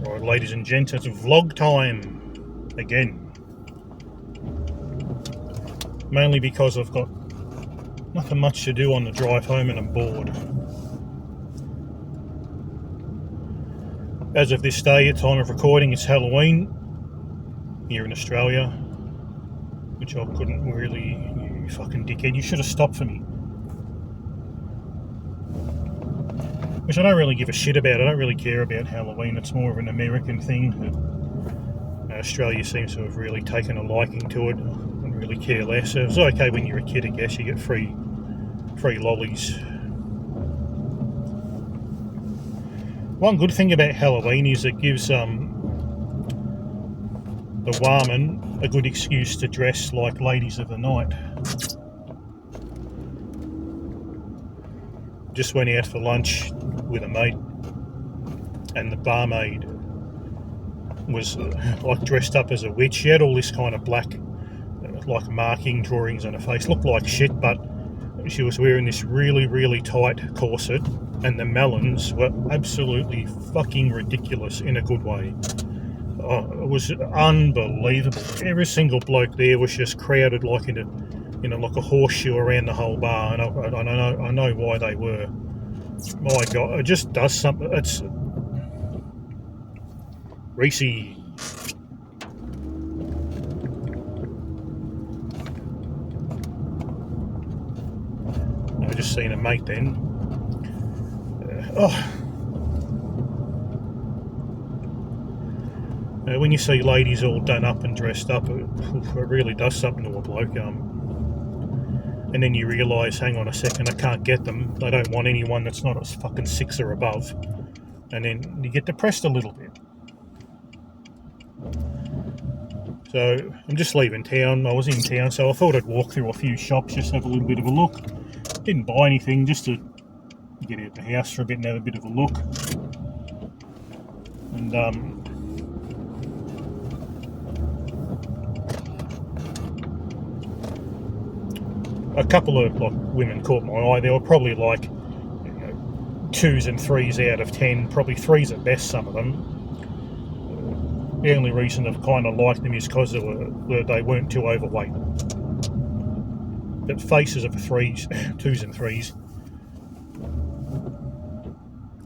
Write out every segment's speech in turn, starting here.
Right, ladies and gents, it's vlog time again. Mainly because I've got nothing much to do on the drive home and I'm bored. As of this day, at time of recording, it's Halloween here in Australia, which I couldn't really. You fucking dickhead, you should have stopped for me. Which I don't really give a shit about. I don't really care about Halloween. It's more of an American thing. Australia seems to have really taken a liking to it. I don't really care less. It's okay when you're a kid, I guess. You get free lollies. One good thing about Halloween is it gives the vvomen a good excuse to dress like ladies of the night. Just went out for lunch with a mate, and the barmaid was like dressed up as a witch. She had all this kind of black like marking drawings on her face. Looked like shit, but she was wearing this really tight corset, and the melons were absolutely fucking ridiculous in a good way. It was unbelievable. Every single bloke there was just crowded like in like a horseshoe around the whole bar, and I know why they were. My God, it just does something. It's Reese. I just seen a mate then. When you see ladies all done up and dressed up, it really does something to a bloke. And then you realise, hang on a second, I can't get them. They don't want anyone that's not a fucking 6 or above. And then you get depressed a little bit. So I'm just leaving town. I was in town, so I thought I'd walk through a few shops, just have a little bit of a look. Didn't buy anything, just to get out the house for a bit and have a bit of a look. And a couple of women caught my eye. They were probably like 2s and 3s out of 10, probably 3s at best, some of them. The only reason I've kind of liked them is because they weren't too overweight. But faces of 3s, 2s and 3s.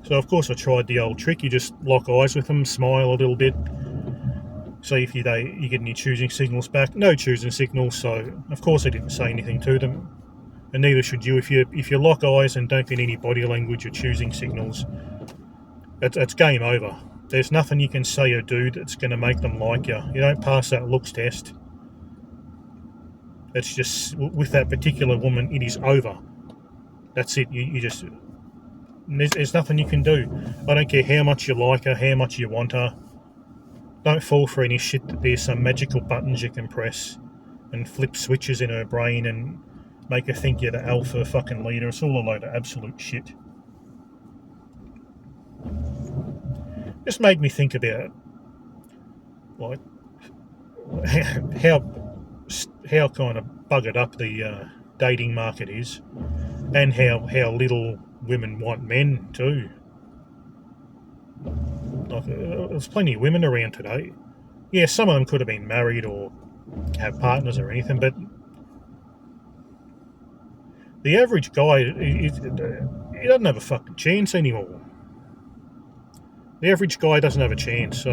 So of course I tried the old trick. You just lock eyes with them, smile a little bit, see if you get any choosing signals back. No choosing signals, so of course I didn't say anything to them, and neither should you. If you lock eyes and don't get any body language or choosing signals, it's game over. There's nothing you can say or do that's going to make them like you. You don't pass that looks test. It's just, with that particular woman, it is over. That's it. You just, there's nothing you can do. I don't care how much you like her, how much you want her. Don't fall for any shit that there's some magical buttons you can press and flip switches in her brain and make her think you're the alpha fucking leader. It's all a load of absolute shit. Just made me think about like how kind of buggered up the dating market is, and how little women want men too. Like, there's plenty of women around today. Yeah, some of them could have been married or have partners or anything, but the average guy, he doesn't have a fucking chance anymore. The average guy doesn't have a chance.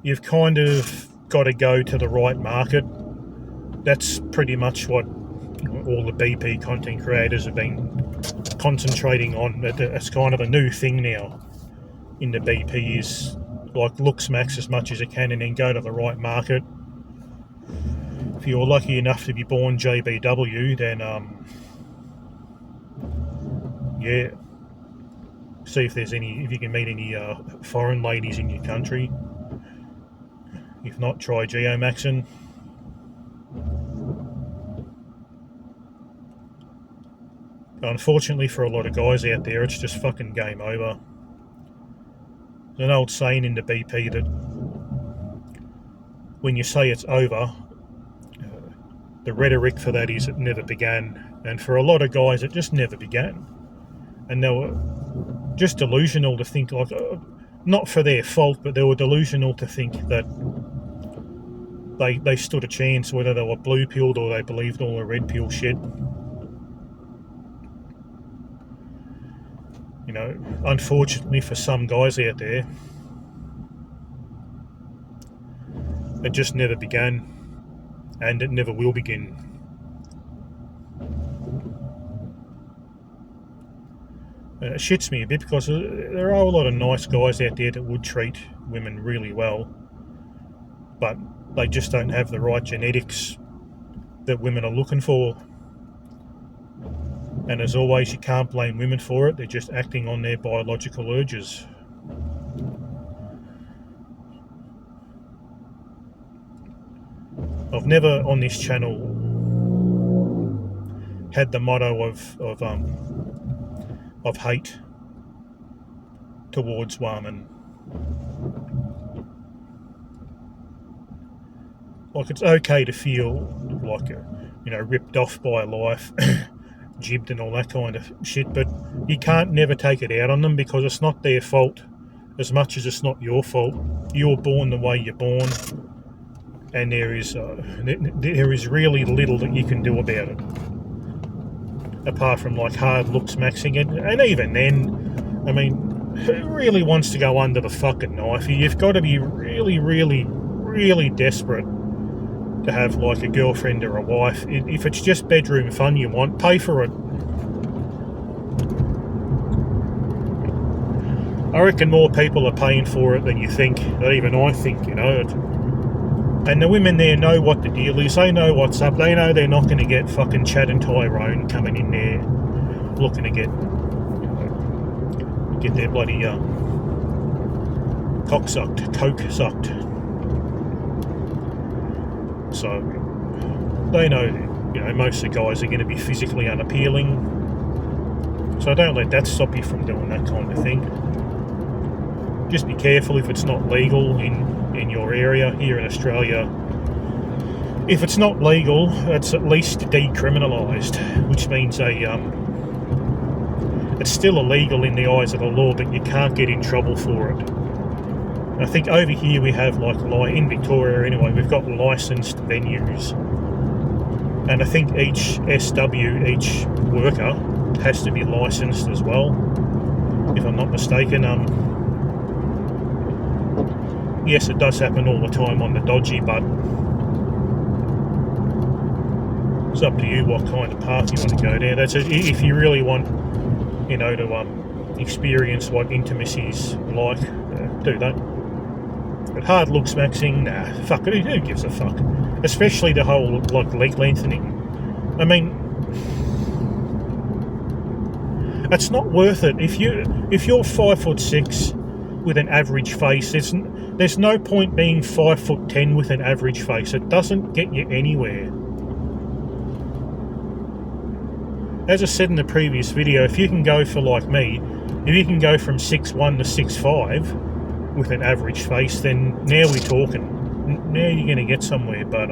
You've kind of got to go to the right market. That's pretty much what all the BP content creators have been concentrating on. It's kind of a new thing now in the BP, is like look smacks as much as you can and then go to the right market. If you're lucky enough to be born JBW, then yeah, see if you can meet any foreign ladies in your country. If not, try geomaxing. Unfortunately for a lot of guys out there, it's just fucking game over. There's an old saying in the BP that when you say it's over, the rhetoric for that is it never began. And for a lot of guys, it just never began. And just delusional to think, like, not for their fault, but they were delusional to think that they stood a chance, whether they were blue-pilled or they believed all the red-pill shit. You know, unfortunately for some guys out there, it just never began, and it never will begin. And it shits me a bit because there are a lot of nice guys out there that would treat women really well, but they just don't have the right genetics that women are looking for. And as always, you can't blame women for it. They're just acting on their biological urges. I've never on this channel had the motto of hate towards women. Like, it's okay to feel like, ripped off by life, jibbed and all that kind of shit, but you can't never take it out on them, because it's not their fault as much as it's not your fault. You're born the way you're born, and there is really little that you can do about it, apart from like hard looks maxing it. And even then, I mean, who really wants to go under the fucking knife? You've got to be really, really, really desperate to have like a girlfriend or a wife. If it's just bedroom fun you want, pay for it. I reckon more people are paying for it than you think, that even I think, And the women there know what the deal is. They know what's up. They know they're not going to get fucking Chad and Tyrone coming in there looking to get their bloody cock sucked, coke sucked. So they know, most of the guys are going to be physically unappealing. So don't let that stop you from doing that kind of thing. Just be careful if it's not legal in your area. Here in Australia, if it's not legal, it's at least decriminalised, which means it's still illegal in the eyes of the law, but you can't get in trouble for it. I think over here we have, in Victoria anyway, we've got licensed venues, and I think each each worker has to be licensed as well, if I'm not mistaken. Yes, it does happen all the time on the dodgy, but it's up to you what kind of path you want to go down. If you really want, to experience what intimacy's like, do that. But hard looks maxing, nah, fuck it, who gives a fuck? Especially the whole, leg lengthening. I mean, it's not worth it. If you're 5'6" with an average face, there's no point being 5'10" with an average face. It doesn't get you anywhere. As I said in the previous video, if you can go for, like me, if you can go from 6'1" to 6'5", with an average face, then now we're talking. Now you're going to get somewhere, but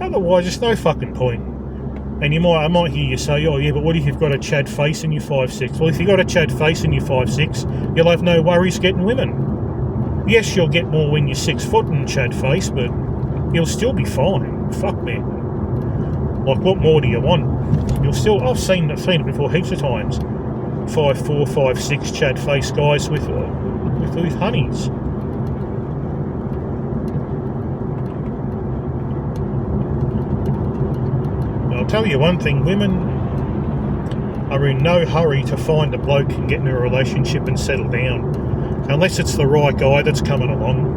otherwise, there's no fucking point. And I might hear you say, oh yeah, but what if you've got a Chad face and you're 5'6"? Well, if you've got a Chad face and you're 5'6", you'll have no worries getting women. Yes, you'll get more when you're 6 foot and Chad face, but you'll still be fine. Fuck, man. Like, what more do you want? I've seen it before heaps of times. 5'4", 5'6" Chad face guys with honeys. I'll tell you one thing, women are in no hurry to find a bloke and get in a relationship and settle down, unless it's the right guy that's coming along.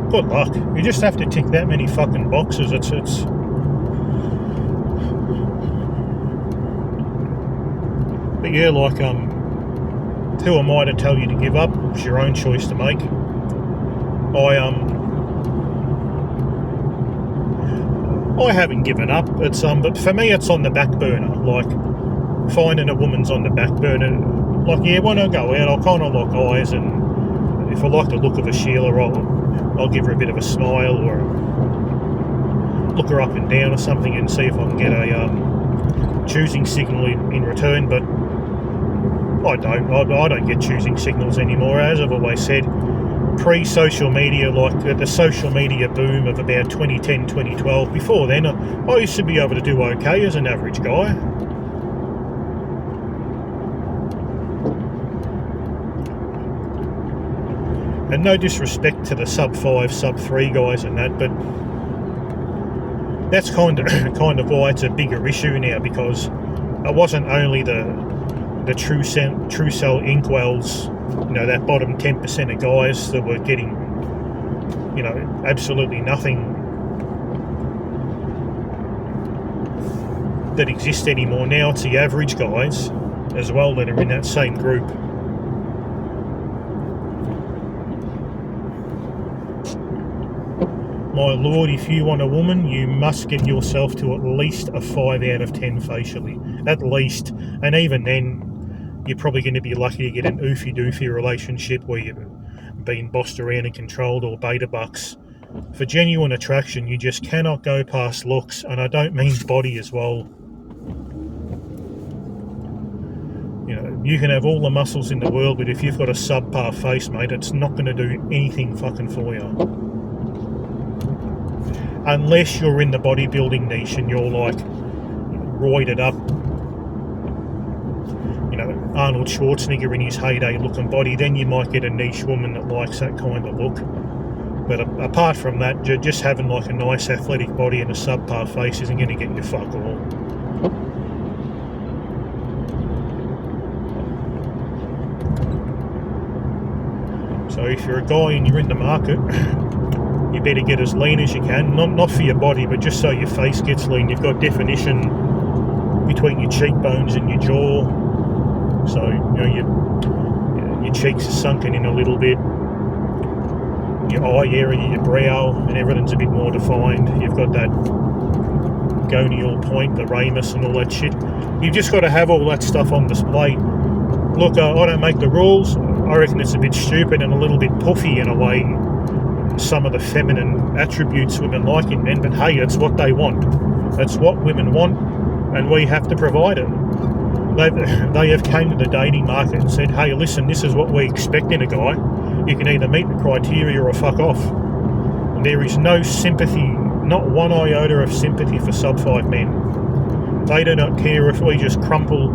Good luck. You just have to tick that many fucking boxes. It's but yeah, who am I to tell you to give up? It's your own choice to make. I haven't given up. It's but for me, it's on the back burner. Like, finding a woman's on the back burner. Like, yeah, when I go out, I'll kind of lock eyes, and if I like the look of a Sheila, I'll give her a bit of a smile or look her up and down or something and see if I can get a choosing signal in return. But I don't get choosing signals anymore. As I've always said, pre-social media, like the social media boom of about 2010, 2012, before then, I used to be able to do okay as an average guy. And no disrespect to the sub 5, sub 3 guys and that, but that's kind of why it's a bigger issue now, because it wasn't only the true cell inkwells, that bottom 10% of guys that were getting, absolutely nothing that exists anymore. Now it's the average guys as well that are in that same group. My lord, if you want a woman, you must get yourself to at least a 5 out of 10 facially. At least. And even then, you're probably going to be lucky to get an oofy-doofy relationship where you've been bossed around and controlled, or beta bucks. For genuine attraction, you just cannot go past looks, and I don't mean body as well. You can have all the muscles in the world, but if you've got a subpar face, mate, it's not going to do anything fucking for you. Unless you're in the bodybuilding niche and you're like roided up, Arnold Schwarzenegger in his heyday looking body, then you might get a niche woman that likes that kind of look. But apart from that, just having like a nice athletic body and a subpar face isn't going to get you fuck all. So if you're a guy and you're in the market, you better get as lean as you can, not for your body, but just so your face gets lean. You've got definition between your cheekbones and your jaw, so your cheeks are sunken in a little bit, your eye area, your brow, and everything's a bit more defined. You've got that gonial point, the ramus and all that shit. You've just got to have all that stuff on display. Look, I don't make the rules. I reckon it's a bit stupid and a little bit puffy in a way, some of the feminine attributes women like in men, but hey, it's what they want. It's what women want, and we have to provide it. They have came to the dating market and said, hey, listen, this is what we expect in a guy. You can either meet the criteria or fuck off. And there is no sympathy, not one iota of sympathy for sub 5 men. They do not care if we just crumple,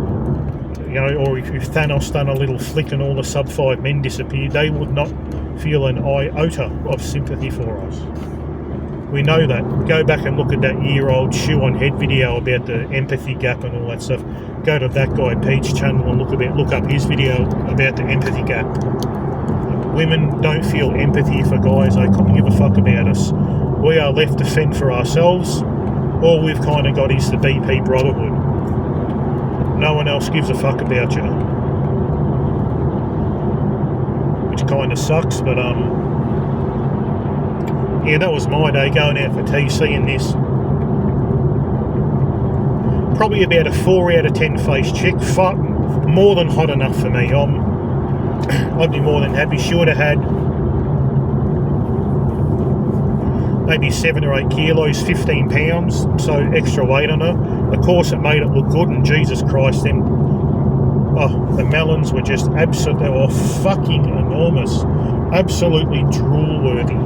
or if Thanos done a little flick and all the sub 5 men disappeared. They would not feel an iota of sympathy for us. We know that. Go back and look at that year-old shoe on head video about the empathy gap and all that stuff. Go to that guy Pete's channel and look up his video about the empathy gap. Women don't feel empathy for guys. They couldn't give a fuck about us. We are left to fend for ourselves. All we've kind of got is the BP brotherhood. No one else gives a fuck about you. Which kind of sucks, but yeah, that was my day going out for TC in this. Probably about a 4 out of 10 face chick. Fuck, more than hot enough for me. I'd be more than happy. She would have had maybe 7 or 8 kilos, 15 pounds, so extra weight on her. Of course, it made it look good, and Jesus Christ, then the melons were just absolutely, they were fucking enormous, absolutely drool-worthy.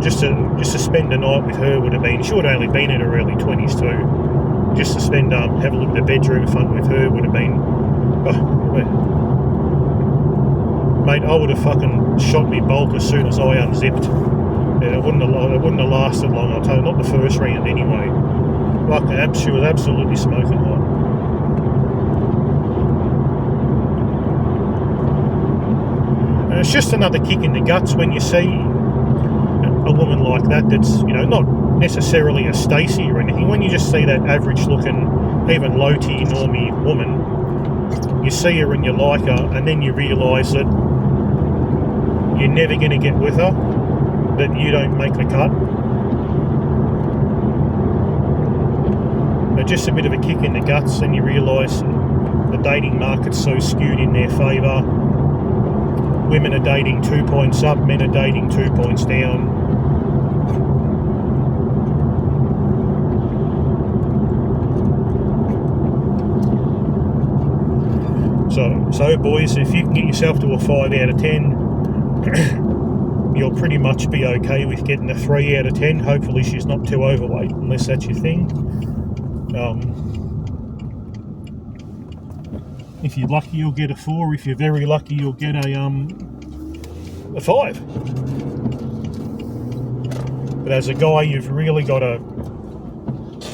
Just to spend a night with her would have been, she would have only been in her early 20s too. Just to spend, have a look at the bedroom front with her would have been, mate, I would have fucking shot me bolt as soon as I unzipped. Yeah, it wouldn't have lasted long, I'll tell you, not the first round anyway. She was absolutely smoking hot. And it's just another kick in the guts when you see a woman like that that's, not necessarily a Stacey or anything. When you just see that average looking, even low-T normie woman, you see her and you like her, and then you realise that you're never going to get with her, that you don't make the cut. But just a bit of a kick in the guts, and you realise the dating market's so skewed in their favour. women are dating 2 points up, men are dating 2 points down. So boys, if you can get yourself to a 5 out of 10, you'll pretty much be okay with getting a 3 out of 10. Hopefully she's not too overweight, unless that's your thing. If you're lucky, you'll get a 4. If you're very lucky, you'll get a 5. But as a guy, you've really got to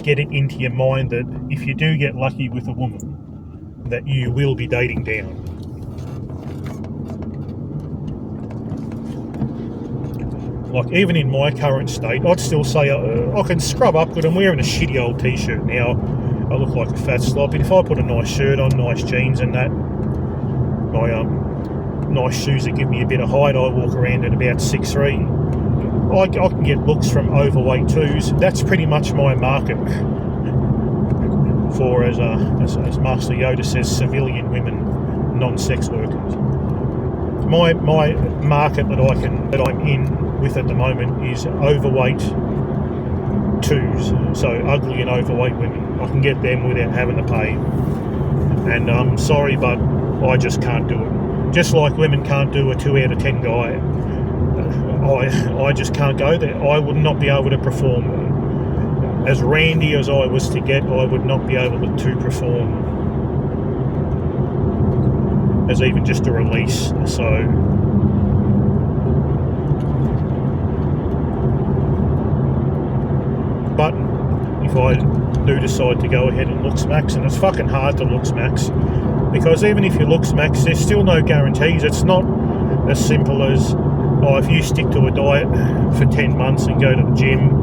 get it into your mind that if you do get lucky with a woman, that you will be dating down. Like, even in my current state, I'd still say I can scrub up good. I'm wearing a shitty old t-shirt now. I look like a fat slob. But if I put a nice shirt on, nice jeans and that, my nice shoes that give me a bit of height, I walk around at about 6'3". I can get looks from overweight 2s. That's pretty much my market for, as Master Yoda says, civilian women, non-sex workers. My market that I'm in with at the moment is overweight 2s, so ugly and overweight women. I can get them without having to pay, and I'm sorry, but I just can't do it. Just like women can't do a 2 out of 10 guy, I just can't go there. I would not be able to perform. As randy as I was to get, I would not be able to perform as even just a release. So but if I do decide to go ahead and looks max, and it's fucking hard to looks max, because even if you looks max, there's still no guarantees. It's not as simple as, oh, if you stick to a diet for 10 months and go to the gym,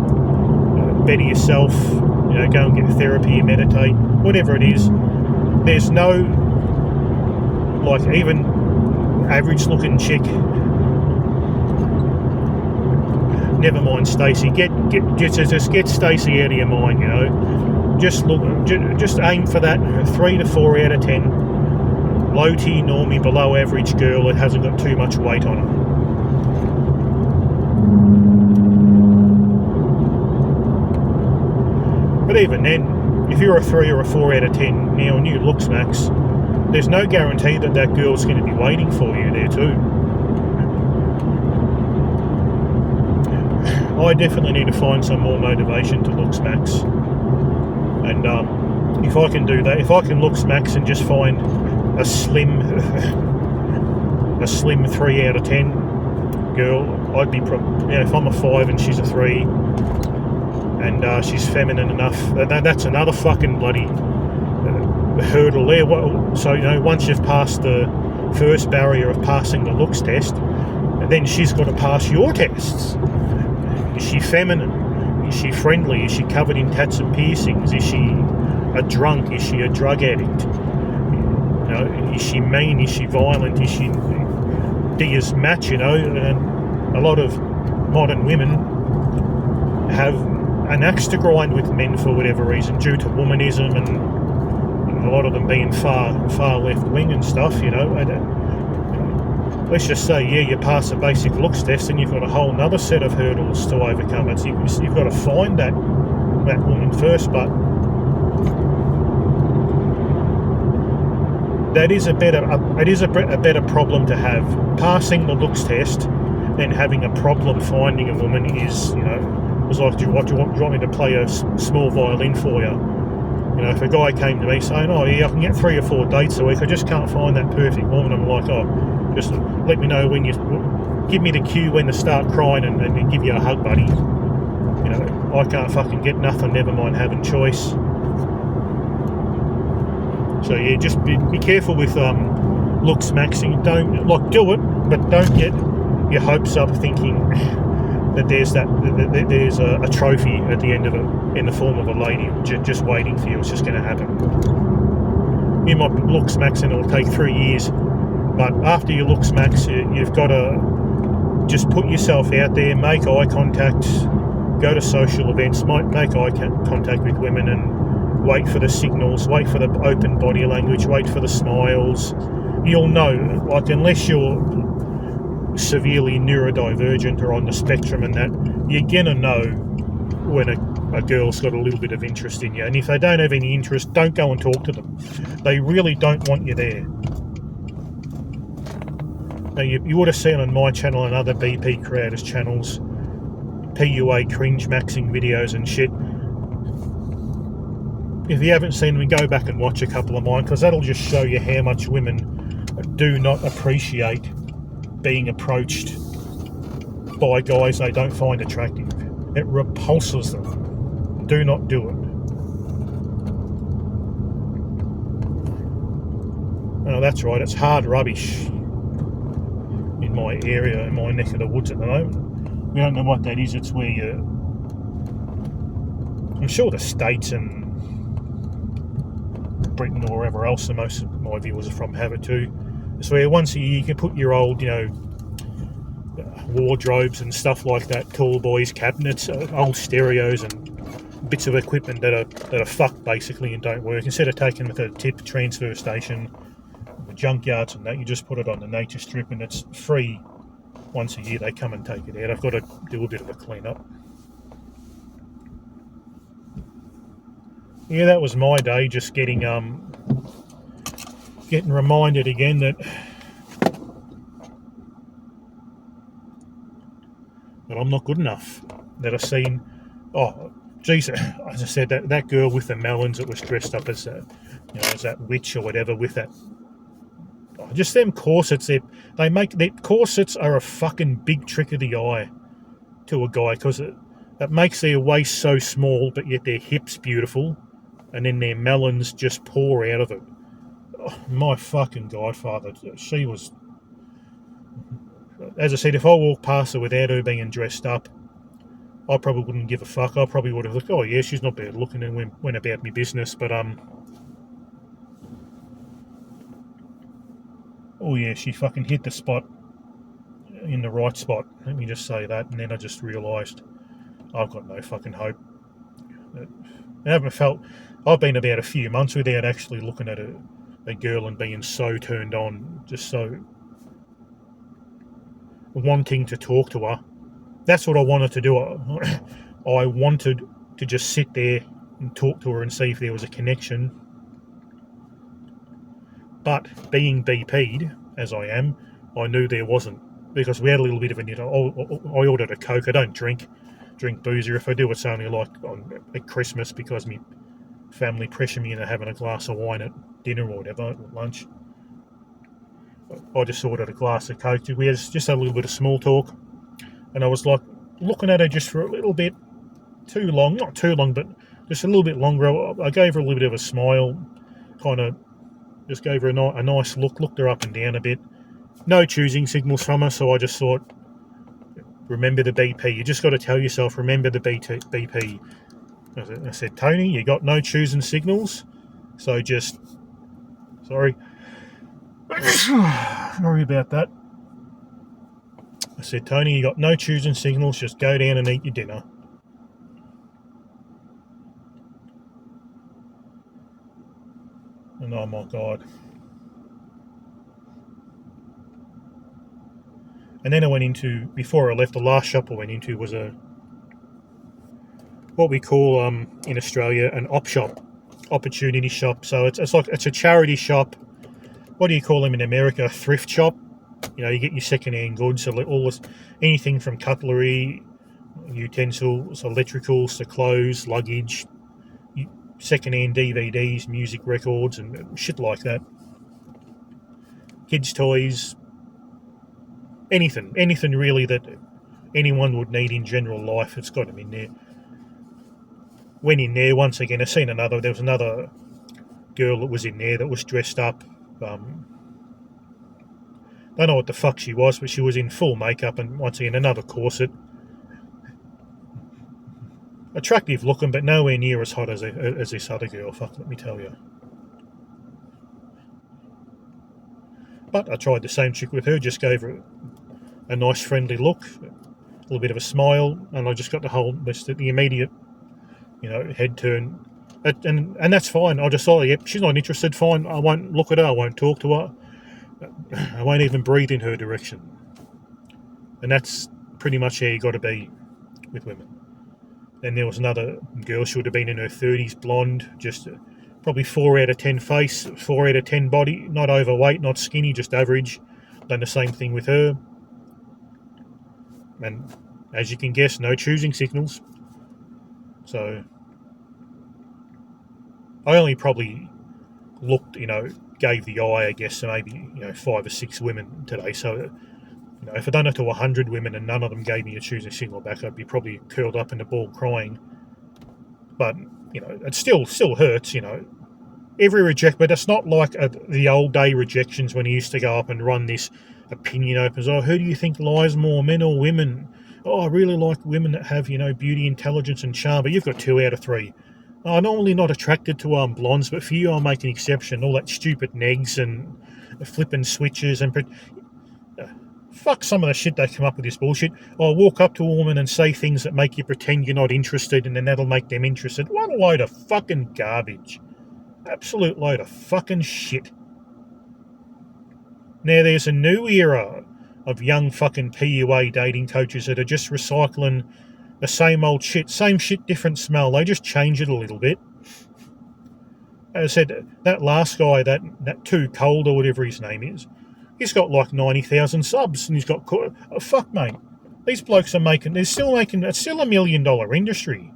better yourself, go and get therapy, meditate, whatever it is, there's no, like, even average looking chick, never mind Stacey, just get Stacey out of your mind, just aim for that 3 to 4 out of 10, low T, normie, below average girl that hasn't got too much weight on her. But even then, if you're a 3 or a 4 out of 10 now and you looks max, there's no guarantee that that girl's going to be waiting for you there too. I definitely need to find some more motivation to looks max, and if I can do that, if I can looks max and just find a slim 3 out of 10 girl, I'd be if I'm a 5 and she's a 3 and she's feminine enough, that's another fucking bloody hurdle there. So once you've passed the first barrier of passing the looks test, then she's got to pass your tests. Is she feminine? Is she friendly? Is she covered in tats and piercings? Is she a drunk? Is she a drug addict? Is she mean? Is she violent? Is she Dia's match? And a lot of modern women have an axe to grind with men for whatever reason, due to womanism and a lot of them being far left wing and stuff. Let's just say, you pass a basic looks test and you've got a whole nother set of hurdles to overcome. You've got to find that woman first, but that is a better problem to have. Passing the looks test than having a problem finding a woman is, it's like, do you want me to play a small violin for you? If a guy came to me saying, oh yeah, I can get 3 or 4 dates a week, I just can't find that perfect woman, I'm like, oh, just let me know when give me the cue when to start crying and give you a hug, buddy. I can't fucking get nothing, never mind having choice. So yeah, just be careful with looks maxing. Don't, do it, but don't get your hopes up thinking that there's a trophy at the end of it in the form of a lady just waiting for you. It's just going to happen. You might looks max and it'll take 3 years, but after you looks max, you've got to just put yourself out there, make eye contact, go to social events, make eye contact with women and wait for the signals, wait for the open body language, wait for the smiles. You'll know, unless you're severely neurodivergent or on the spectrum, and that you're gonna know when a girl's got a little bit of interest in you. And if they don't have any interest, don't go and talk to them. They really don't want you there. Now, you would have seen on my channel and other BP creators' channels PUA cringe maxing videos and shit. If you haven't seen them, go back and watch a couple of mine, because that'll just show you how much women do not appreciate being approached by guys they don't find attractive. It repulses them. Do not do it. Oh, that's right, it's hard rubbish in my area, in my neck of the woods at the moment. We don't know what that is. It's where I'm sure the States and Britain or wherever else, the most of my viewers are from, have it too. It's where once a year you can put your old, wardrobes and stuff like that, tall boys cabinets, old stereos and bits of equipment that are fucked basically and don't work. Instead of taking them to the tip transfer station, the junkyards and that, you just put it on the nature strip, and it's free. Once a year they come and take it out. I've got to do a bit of a clean up. Yeah, that was my day, just getting reminded again that I'm not good enough. That I've seen, oh geez, as I said, that girl with the melons that was dressed up as as that witch or whatever, with that, just them corsets. They make their corsets are a fucking big trick of the eye to a guy, because it makes their waist so small, but yet their hips beautiful, and then their melons just pour out of it. Oh, my fucking godfather, she was, as I said, if I walked past her without her being dressed up, I probably wouldn't give a fuck. I probably would have looked, oh yeah, she's not bad looking, and went about my business. But oh yeah, she fucking hit the spot, in the right spot. Let me just say that. And then I just realised I've got no fucking hope. I've been about a few months without actually looking at a girl and being so turned on, just so wanting to talk to her. That's what I wanted to do. I wanted to just sit there and talk to her and see if there was a connection. But being BP'd, as I am, I knew there wasn't, because we had a little bit of I ordered a Coke. I don't drink boozer. If I do, it's only like at Christmas, because my family pressure me into having a glass of wine at dinner or whatever, at lunch. I just ordered a glass of Coke. We had just a little bit of small talk, and I was like looking at her just for a little bit too long, not too long, but just a little bit longer. I gave her a little bit of a smile, kind of just gave her a nice look, looked her up and down a bit. No choosing signals from her, so I just thought, remember the BP. You just got to tell yourself, remember the BP. I said, Tony, you got no choosing signals, so just, sorry about that. I said, Tony, you got no choosing signals, just go down and eat your dinner. And oh my God. And then I went into, before I left, the last shop I went into was what we call in Australia an op shop, opportunity shop. So it's a charity shop. What do you call them in America? A thrift shop. You get your second-hand goods, so anything from cutlery, utensils, electricals to clothes, luggage, second-hand DVDs, music records, and shit like that. Kids' toys, anything really that anyone would need in general life, it's got them in there. Went in there once again. There was another girl that was in there that was dressed up. Don't know what the fuck she was, but she was in full makeup, and once again another corset. Attractive looking, but nowhere near as hot as this other girl. Fuck, let me tell you. But I tried the same trick with her. Just gave her a nice friendly look, a little bit of a smile, and I just got the immediate, head turn, and that's fine. I just thought, yep, she's not interested. Fine, I won't look at her. I won't talk to her. I won't even breathe in her direction. And that's pretty much how you got to be with women. Then there was another girl, she would have been in her 30s, blonde, just probably 4 out of 10 face, 4 out of 10 body, not overweight, not skinny, just average. Done the same thing with her. And as you can guess, no choosing signals. So I only probably looked, gave the eye, I guess, to maybe, 5 or 6 women today. So, if I done it to 100 women and none of them gave me a choosing signal back, I'd be probably curled up in a ball crying. But, it still hurts, Every reject, but it's not like the old day rejections when he used to go up and run this opinion opens. Oh, who do you think lies more, men or women? Oh, I really like women that have, beauty, intelligence, and charm, but you've got 2 out of 3. Oh, I'm normally not attracted to blondes, but for you, I'll make an exception. All that stupid negs and flipping switches and fuck some of the shit they come up with this bullshit. I'll walk up to a woman and say things that make you pretend you're not interested, and then that'll make them interested. What a load of fucking garbage. Absolute load of fucking shit. Now there's a new era of young fucking PUA dating coaches that are just recycling the same old shit. Same shit, different smell. They just change it a little bit. As I said, that last guy, that Too Cold or whatever his name is, he's got like 90,000 subs and he's got... fuck, mate. These blokes are making... it's still a $1 million industry.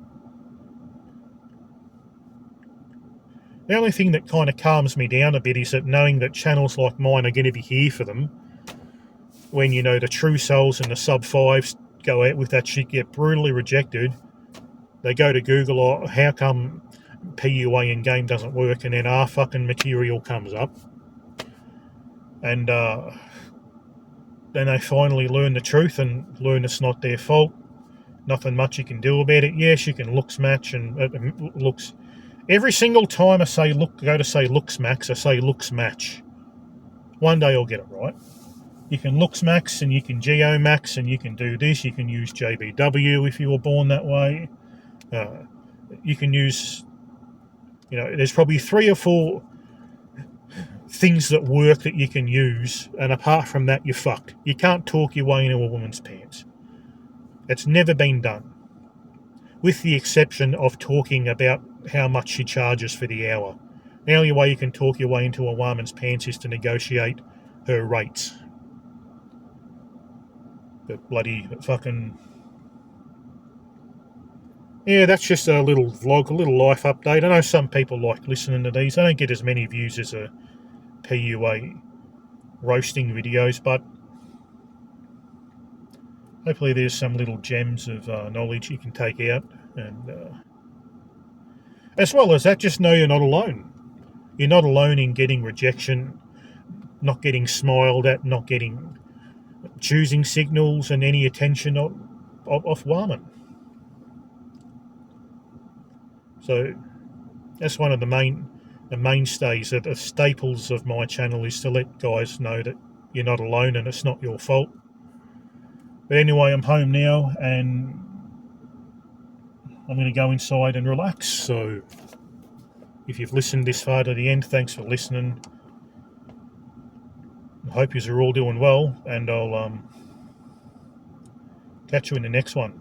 The only thing that kind of calms me down a bit is that knowing that channels like mine are going to be here for them when, the true souls and the sub-5s go out with that shit, get brutally rejected. They go to Google, or how come PUA in game doesn't work, and then our fucking material comes up. And then they finally learn the truth and learn it's not their fault. Nothing much you can do about it. Yes, you can looks match and looks... Every single time I say go to say looks max, I say looks match. One day I'll get it right. You can looks max and you can geo max and you can do this. You can use JBW if you were born that way. You can use, there's probably 3 or 4 things that work that you can use, and apart from that, you're fucked. You can't talk your way into a woman's pants. It's never been done, with the exception of talking about how much she charges for the hour. The only way you can talk your way into a woman's pants is to negotiate her rates. But bloody fucking... Yeah, that's just a little vlog, a little life update. I know some people like listening to these. I don't get as many views as a PUA roasting videos, but hopefully there's some little gems of knowledge you can take out. And as well as that, just know you're not alone. You're not alone in getting rejection, not getting smiled at, not getting choosing signals and any attention off women. So that's one of the mainstays, the staples of my channel, is to let guys know that you're not alone and it's not your fault. But anyway, I'm home now and I'm going to go inside and relax. So if you've listened this far to the end, thanks for listening. I hope you're all doing well, and I'll catch you in the next one.